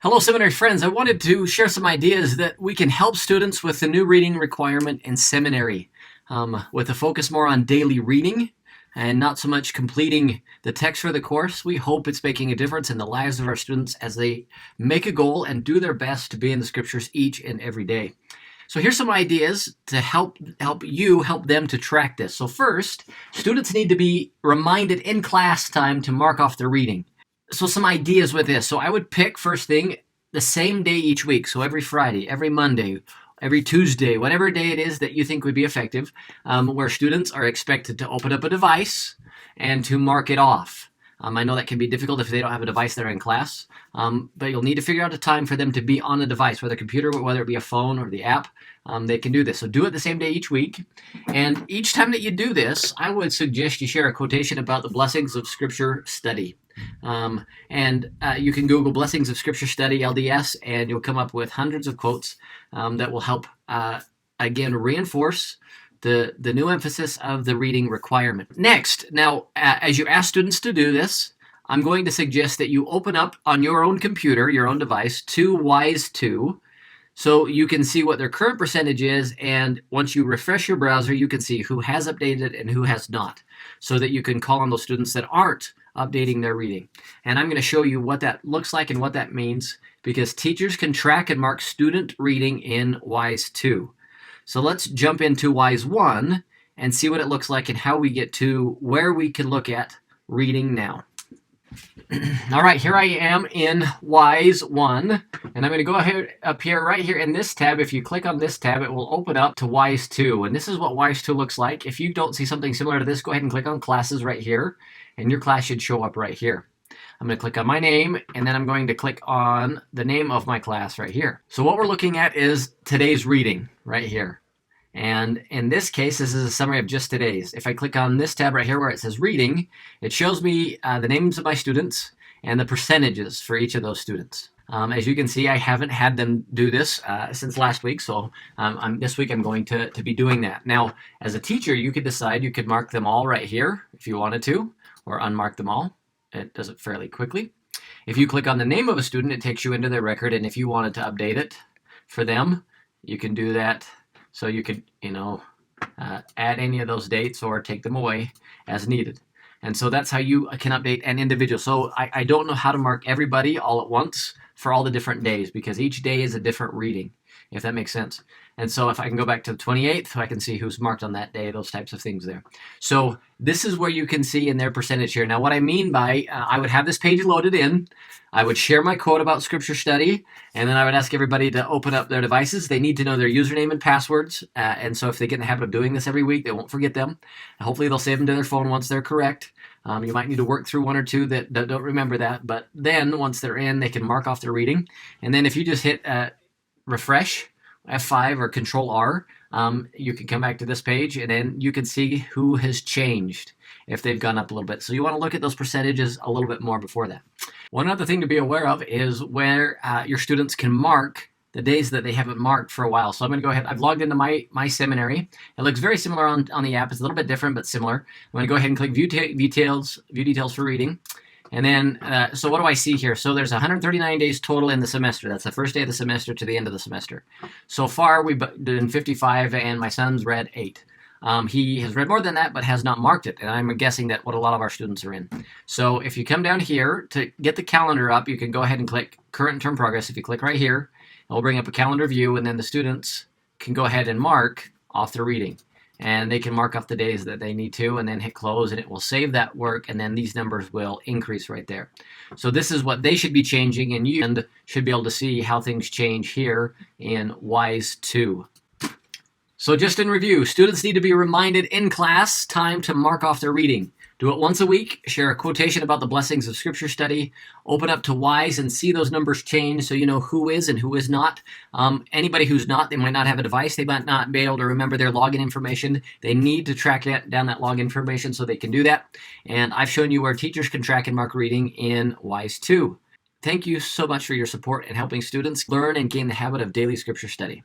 Hello, seminary friends. I wanted to share some ideas that we can help students with the new reading requirement in seminary, with a focus more on daily reading and not so much completing the text for the course. We hope it's making a difference in the lives of our students as they make a goal and do their best to be in the scriptures each and every day. So here's some ideas to help them to track this. So first, students need to be reminded in class time to mark off their reading. So some ideas with this. So I would pick first thing the same day each week. So every Friday, every Monday, every Tuesday, whatever day it is that you think would be effective, where students are expected to open up a device and to mark it off. I know that can be difficult if they don't have a device there in class, but you'll need to figure out a time for them to be on a device, whether a computer, whether it be a phone or the app. They can do this. So do it the same day each week. And each time that you do this, I would suggest you share a quotation about the blessings of Scripture study. You can Google Blessings of Scripture Study, LDS, and you'll come up with hundreds of quotes that will help, again, reinforce the new emphasis of the reading requirement. Next, now, as you ask students to do this, I'm going to suggest that you open up on your own computer, your own device, to WISE 2, so you can see what their current percentage is, and once you refresh your browser, you can see who has updated and who has not, so that you can call on those students that aren't updating their reading. And I'm going to show you what that looks like and what that means, because teachers can track and mark student reading in WISE 2. So let's jump into WISE 1 and see what it looks like and how we get to where we can look at reading now. All right, here I am in WISE 1, and I'm going to go ahead up here, right here in this tab. If you click on this tab, it will open up to WISE 2, and this is what WISE 2 looks like. If you don't see something similar to this, go ahead and click on Classes right here, and your class should show up right here. I'm going to click on my name, and then I'm going to click on the name of my class right here. So what we're looking at is today's reading right here. And in this case, this is a summary of just today's. If I click on this tab right here where it says reading, it shows me the names of my students and the percentages for each of those students. As you can see, I haven't had them do this since last week, so this week I'm going to be doing that. Now, as a teacher, you could decide you could mark them all right here if you wanted to, or unmark them all. It does it fairly quickly. If you click on the name of a student, it takes you into their record, and if you wanted to update it for them, you can do that. So you could, add any of those dates or take them away as needed. And so that's how you can update an individual. So I don't know how to mark everybody all at once for all the different days, because each day is a different reading, if that makes sense. And so if I can go back to the 28th, I can see who's marked on that day, those types of things there. So this is where you can see in their percentage here. Now what I mean by, I would have this page loaded in, I would share my quote about Scripture study, and then I would ask everybody to open up their devices. They need to know their username and passwords, and so if they get in the habit of doing this every week, they won't forget them. Hopefully they'll save them to their phone once they're correct. You might need to work through one or two that don't remember that, but then once they're in, they can mark off their reading. And then if you just hit refresh, F5 or Control R, you can come back to this page, and then you can see who has changed if they've gone up a little bit. So you want to look at those percentages a little bit more before that. One other thing to be aware of is where your students can mark the days that they haven't marked for a while. So I'm going to go ahead. I've logged into my seminary. It looks very similar on the app. It's a little bit different, but similar. I'm going to go ahead and click View Details for Reading. And then, so what do I see here? So there's 139 days total in the semester. That's the first day of the semester to the end of the semester. So far, we've done 55, and my son's read 8. He has read more than that, but has not marked it, and I'm guessing that what a lot of our students are in. So if you come down here to get the calendar up, you can go ahead and click Current Term Progress. If you click right here, it will bring up a calendar view, and then the students can go ahead and mark off their reading. And they can mark off the days that they need to, and then hit close, and it will save that work, and then these numbers will increase right there. So this is what they should be changing, and you should be able to see how things change here in WISE 2. So just in review, students need to be reminded in class time to mark off their reading. Do it once a week, share a quotation about the blessings of Scripture study, open up to WISE and see those numbers change so you know who is and who is not. Anybody who's not, they might not have a device, they might not be able to remember their login information. They need to track down that login information so they can do that. And I've shown you where teachers can track and mark reading in WISE 2. Thank you so much for your support in helping students learn and gain the habit of daily Scripture study.